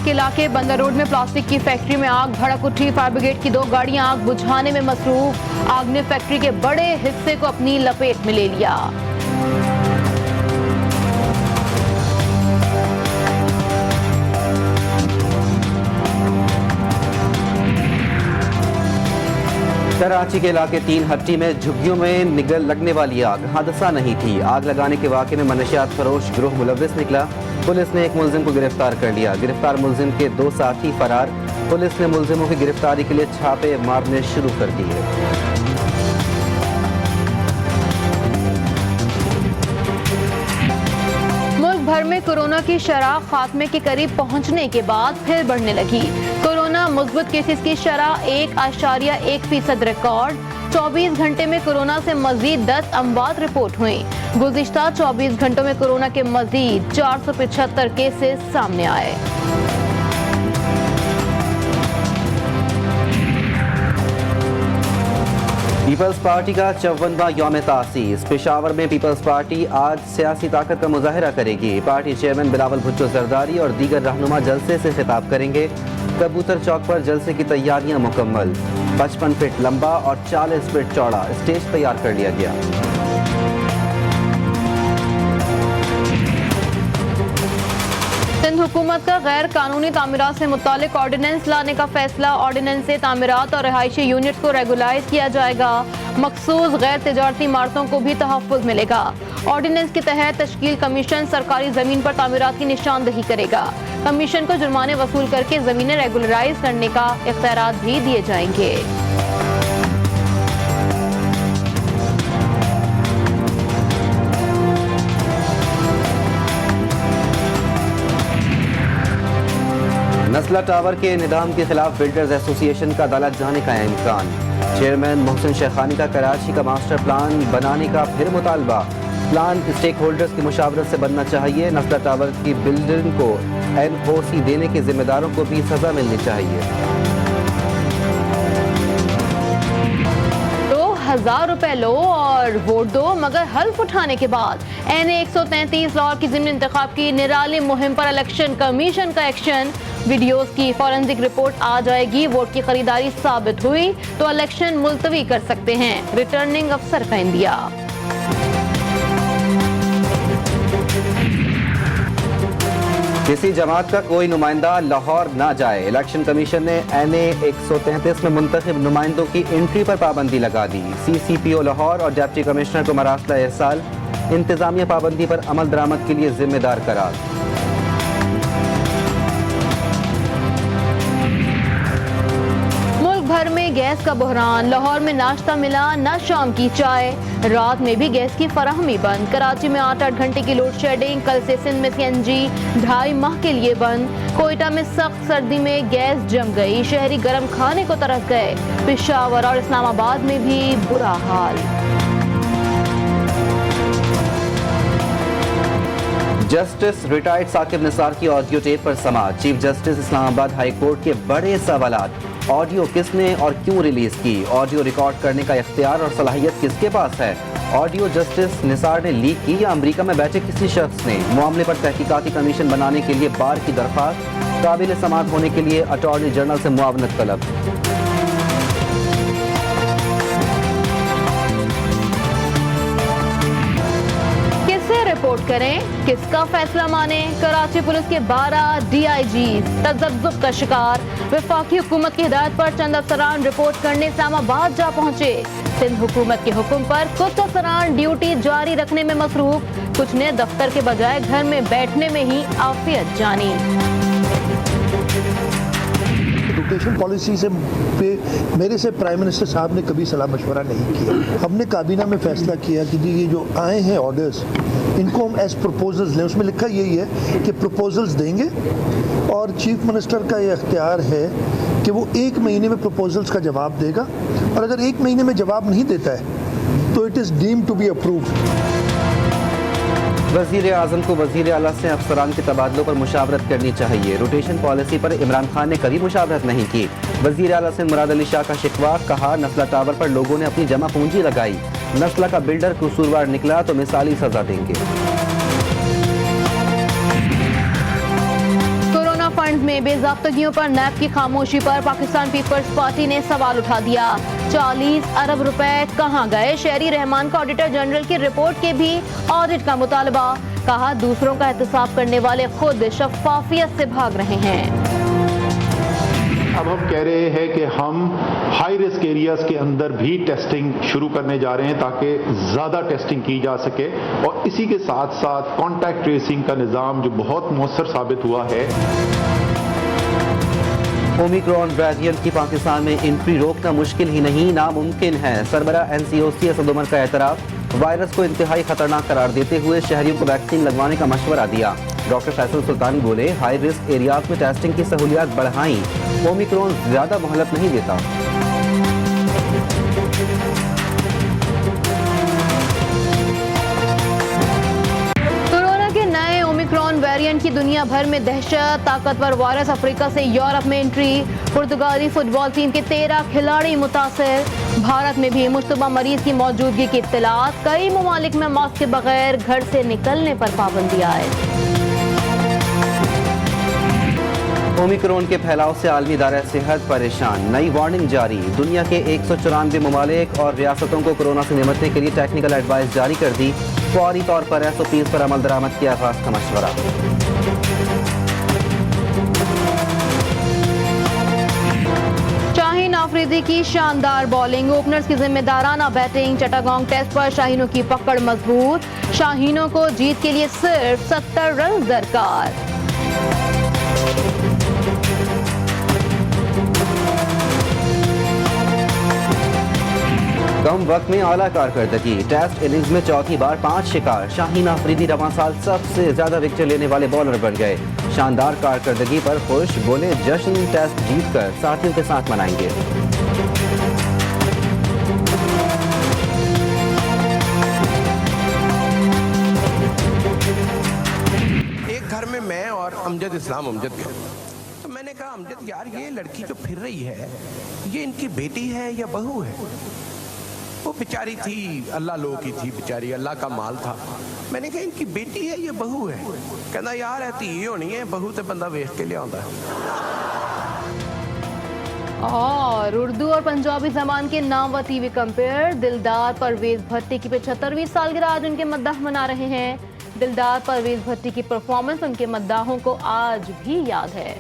के इलाके बंदर रोड में प्लास्टिक की फैक्ट्री में आग भड़क उठी। फायर ब्रिगेड की 2 गाड़ियां आग बुझाने में मसरूफ। आग ने फैक्ट्री के बड़े हिस्से को अपनी लपेट में ले लिया। कराची के इलाके 3 हट्टी में झुग्गियों में लगने वाली आग हादसा नहीं थी। आग लगाने के वाक़े में मनशियात फरोश गिरोह मुलव्विस निकला। पुलिस ने एक मुलजिम को गिरफ्तार कर लिया। गिरफ्तार मुलजिम के 2 साथी फरार। पुलिस ने मुलजिमों की गिरफ्तारी के लिए छापे मारने शुरू कर दिए। भर में कोरोना की शरह खात्मे के करीब पहुंचने के बाद फिर बढ़ने लगी। कोरोना मुस्बत केसेस की शरह 1.1% रिकॉर्ड। 24 घंटे में कोरोना से मजीद 10 अमवात रिपोर्ट हुई। गुज़िश्ता 24 घंटों में कोरोना के मजीद 475 केसेस सामने आए। पीपल्स पार्टी का 54वां यौम तासीस। पेशावर में पीपल्स पार्टी आज सियासी ताकत का मुजाहिरा करेगी। पार्टी चेयरमैन बिलावल भुट्टो जरदारी और दीगर रहनुमा जलसे से खिताब करेंगे। कबूतर चौक पर जलसे की तैयारियां मुकम्मल। 55 फीट लंबा और 40 फीट चौड़ा स्टेज तैयार कर लिया गया। सिंध हुकूमत का गैर कानूनी तामीरात से मुतालिक ऑर्डिनेंस लाने का फैसला। ऑर्डिनेंस से तामीरात और रहायशी यूनिट्स को रेगुलाइज किया जाएगा। मखसूस गैर तिजारती इमारतों को भी तहफ़्फ़ुज़ मिलेगा। ऑर्डिनेंस के तहत तश्कील कमीशन सरकारी ज़मीन पर तामीरात की निशानदही करेगा। कमीशन को जुर्माने वसूल करके ज़मीनें रेगुलराइज करने का इख्तियारात भी दिए जाएंगे। नस्ला टावर के निज़ाम के खिलाफ बिल्डर्स एसोसिएशन का अदालत जाने का इम्कान। चेयरमैन मोहसिन शेखानी का कराची का मास्टर प्लान बनाने का फिर मुतालबा। प्लान स्टेक होल्डर्स की मुशावरत से बनना चाहिए। नस्ला टावर की बिल्डिंग को NOC देने के जिम्मेदारों को भी सजा मिलनी चाहिए। 1000 रुपए लो और वोट दो, मगर हल्फ उठाने के बाद NA 133 लाहौर की ज़िमनी इंतखाब की निराली मुहिम पर इलेक्शन कमीशन का एक्शन। वीडियोस की फॉरेंसिक रिपोर्ट आ जाएगी। वोट की खरीदारी साबित हुई तो इलेक्शन मुलतवी कर सकते हैं। रिटर्निंग अफसर का इंदिया। किसी जमात का कोई नुमाइंदा लाहौर ना जाए। इलेक्शन कमीशन ने NA 133 में मुंतखब नुमाइंदों की एंट्री पर पाबंदी लगा दी। CCPO लाहौर और डिप्टी कमिश्नर को मरासला इरसाल। इंतजामिया पाबंदी पर अमल दरामद के लिए जिम्मेदार करार। भर में गैस का बहरान। लाहौर में नाश्ता मिला न शाम की चाय। रात में भी गैस की फराहमी बंद। कराची में 8-8 घंटे की लोड शेडिंग। कल से सिंध में CNG 2.5 माह के लिए बंद। कोयटा में सख्त सर्दी में गैस जम गई। शहरी गर्म खाने को तरस गए। पेशावर और इस्लामाबाद में भी बुरा हाल। जस्टिस रिटायर्ड साकिब निसार की ऑडियो टेप पर समाअत। Chief justice Islamabad high court के बड़े सवालात। ऑडियो किसने और क्यों रिलीज की? ऑडियो रिकॉर्ड करने का इख्तियार और सलाहियत किसके पास है? ऑडियो जस्टिस निसार ने लीक की या अमेरिका में बैठे किसी शख्स ने? मामले पर तहकीकाती कमीशन बनाने के लिए बार की दरख्वास्त। काबिल समाअत होने के लिए अटॉर्नी जनरल से मुआवनत तलब। रिपोर्ट करें, किसका फैसला माने? कराची पुलिस के 12 DIG तजब्जुब का शिकार। वफाकी हुकूमत की हिदायत पर चंद अफसरान रिपोर्ट करने इस्लामाबाद जा पहुंचे। सिंध हुकूमत के हुक्म पर कुछ अफसरान ड्यूटी जारी रखने में मसरूफ। कुछ ने दफ्तर के बजाय घर में बैठने में ही आफियत जानी। एजुकेशन पॉलिसी से मेरे से प्राइम मिनिस्टर साहब ने कभी सलाह मशवरा नहीं किया। हमने काबीना में फैसला किया कि ये जो आए हैं ऑर्डर्स, इनको हम एज प्रपोजल्स लें। उसमें लिखा यही है कि प्रपोजल्स देंगे और चीफ मिनिस्टर का ये अख्तियार है कि वो 1 महीने में प्रपोजल्स का जवाब देगा, और अगर 1 महीने में जवाब नहीं देता है तो it is deemed to be approved. वज़ीर आज़म को वज़ीर आला से अफसरान के तबादलों पर मुशावरत करनी चाहिए। रोटेशन पॉलिसी पर इमरान खान ने कभी मुशावरत नहीं की। वज़ीर आला से मुराद अली शाह का शिकवा। कहा, नस्ला टावर पर लोगों ने अपनी जमा पूंजी लगाई। नस्ला का बिल्डर कसूरवार निकला तो मिसाली सजा देंगे। फंड में बेज़ाब्तगियों पर नैब की खामोशी पर पाकिस्तान पीपल्स पार्टी ने सवाल उठा दिया। 40 अरब रुपए कहां गए? शहरी रहमान का ऑडिटर जनरल की रिपोर्ट के भी ऑडिट का मुतालबा। कहा दूसरों का एहतसाब करने वाले खुद शफाफियत से भाग रहे हैं। अब हम कह रहे हैं कि हम हाई रिस्क एरियाज के अंदर भी टेस्टिंग शुरू करने जा रहे हैं ताकि ज़्यादा टेस्टिंग की जा सके और इसी के साथ साथ कॉन्टैक्ट ट्रेसिंग का निज़ाम जो बहुत मौसर साबित हुआ है। ओमिक्रॉन वेरिएंट की पाकिस्तान में एंट्री रोकना मुश्किल ही नहीं नामुमकिन है। सरबरा NCOC असद उमर का एतराफ़। वायरस को इंतहाई खतरनाक करार देते हुए शहरियों को वैक्सीन लगवाने का मशवरा दिया। डॉक्टर फैसल सुल्तानी बोले हाई रिस्क एरियाज में टेस्टिंग की सहूलियात बढ़ाई। ओमिक्रॉन ज्यादा मोहलत नहीं देता। कोरोना के नए ओमिक्रॉन वेरिएंट की दुनिया भर में दहशत। ताकतवर वायरस अफ्रीका से यूरोप में एंट्री। पुर्तगाली फुटबॉल टीम के 13 खिलाड़ी मुतासर। भारत में भी मुश्तबा मरीज की मौजूदगी की इत्तलात। कई ममालिक में मास्क के बगैर घर से निकलने पर पाबंदी आए। ओमिक्रॉन के फैलाव से आलमी इदारा सेहत परेशान। नई वार्निंग जारी। दुनिया के 194 ममालिक और रियासतों को कोरोना से निपटने के लिए टेक्निकल एडवाइस जारी कर दी। फौरी तौर पर SOPs पर अमल दरामद किया आगाज का मशवरा। शाहीन आफरीदी की शानदार बॉलिंग। ओपनर्स की जिम्मेदाराना बैटिंग। चटागांग टेस्ट पर शाहीनों की पकड़ मजबूत। शाहीनों को जीत के लिए सिर्फ 70 रन दरकार। कम वक्त में आला कारकर्दगी। टेस्ट इनिंग्स में चौथी बार 5 शिकार। शाहीन आफरीदी रवां साल सबसे ज्यादा विकेट लेने वाले बॉलर बन गए। शानदार कारकर्दगी पर खुश। बोले जश्न टेस्ट जीतकर साथियों के साथ मनाएंगे। एक घर में मैं और अमजद इस्लाम अमजद थे, तो मैंने कहा अमजद यार ये लड़की जो फिर रही है ये इनकी बेटी है या बहू है? वो बेचारी थी, अल्लाह लो की थी बेचारी, अल्लाह का माल था। मैंने कहा इनकी बेटी है या बहू है? कहना यार है धी होनी है, बहू तो बंदा वेख के लिया। और उर्दू और पंजाबी जबान के नामवर टीवी कंपेयर दिलदार परवेज भट्टी की 75वीं सालगिरह आज उनके मद्दाह मना रहे हैं। दिलदार परवेज भट्टी की परफॉर्मेंस उनके मद्दाहों को आज भी याद है।